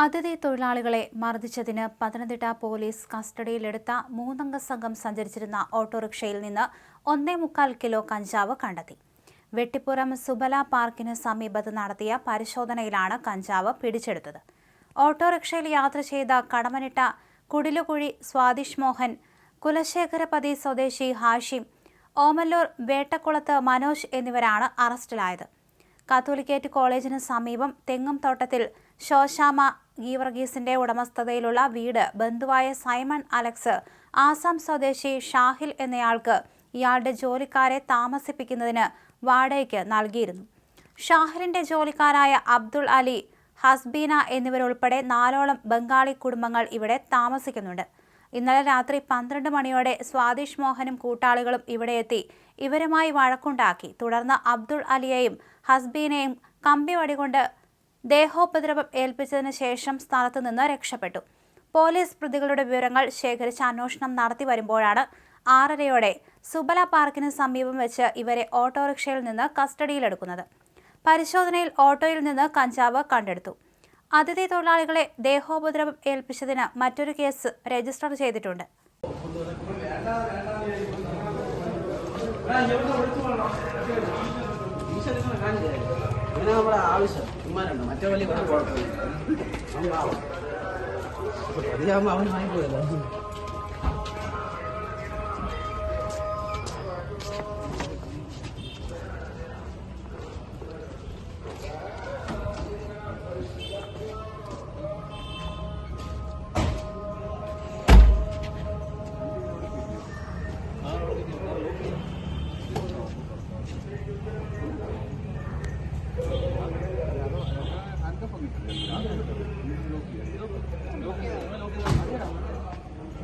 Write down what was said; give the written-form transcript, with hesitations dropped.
അതിഥി തൊഴിലാളികളെ മർദ്ദിച്ചതിന് പത്തനംതിട്ട പോലീസ് കസ്റ്റഡിയിലെടുത്ത 3-അംഗ സംഘം സഞ്ചരിച്ചിരുന്ന ഓട്ടോറിക്ഷയിൽ നിന്ന് 1.25 കിലോ കഞ്ചാവ് കണ്ടെത്തി. വെട്ടിപ്പുറം സുബല പാർക്കിന് സമീപത്ത് നടത്തിയ പരിശോധനയിലാണ് കഞ്ചാവ് പിടിച്ചെടുത്തത്. ഓട്ടോറിക്ഷയിൽ യാത്ര ചെയ്ത കടമനിട്ട കുടിലുകുഴി സ്വാതിഷ് മോഹൻ, കുലശേഖരപതി സ്വദേശി ഹാഷിം, ഓമല്ലൂർ വേട്ടക്കുളത്ത് മനോജ് എന്നിവരാണ് അറസ്റ്റിലായത്. കാത്തോലിക്കേറ്റ് കോളേജിന് സമീപം തെങ്ങുംതോട്ടത്തിൽ ശോശാമ ഗീവർഗീസിന്റെ ഉടമസ്ഥതയിലുള്ള വീട് ബന്ധുവായ സൈമൺ അലക്സ്, ആസാം സ്വദേശി ഷാഹിൽ എന്നയാൾക്ക് ഇയാളുടെ ജോലിക്കാരെ താമസിപ്പിക്കുന്നതിന് വാടകയ്ക്ക് നൽകിയിരുന്നു. ഷാഹിലിന്റെ ജോലിക്കാരായ അബ്ദുൾ അലി, ഹസ്ബീന എന്നിവരുൾപ്പെടെ 4ഓളം ബംഗാളി കുടുംബങ്ങൾ ഇവിടെ താമസിക്കുന്നുണ്ട്. ഇന്നലെ രാത്രി 12 മണിയോടെ സ്വാതിഷ് മോഹനും കൂട്ടാളികളും ഇവിടെ എത്തി ഇവരുമായി വഴക്കുണ്ടാക്കി. തുടർന്ന് അബ്ദുൾ അലിയെയും ഹസ്ബീനെയും കമ്പി വടികൊണ്ട് ദേഹോപദ്രവം ഏൽപ്പിച്ചതിന് ശേഷം സ്ഥലത്തു നിന്ന് രക്ഷപ്പെട്ടു. പോലീസ് പ്രതികളുടെ വിവരങ്ങൾ ശേഖരിച്ച് അന്വേഷണം നടത്തി വരുമ്പോഴാണ് 6:30യോടെ സുബല പാർക്കിന് സമീപം വെച്ച് ഇവരെ ഓട്ടോറിക്ഷയിൽ നിന്ന് കസ്റ്റഡിയിലെടുക്കുന്നത്. പരിശോധനയിൽ ഓട്ടോയിൽ നിന്ന് കഞ്ചാവ് കണ്ടെടുത്തു. അതിഥി തൊഴിലാളികളെ ദേഹോപദ്രവം ഏൽപ്പിച്ചതിന് മറ്റൊരു കേസ് രജിസ്റ്റർ ചെയ്തിട്ടുണ്ട്. നമ്മുടെ ആവശ്യം മറ്റേ വലിയ കുഴപ്പമില്ല. അവന് വാങ്ങിപ്പോയല്ലോ.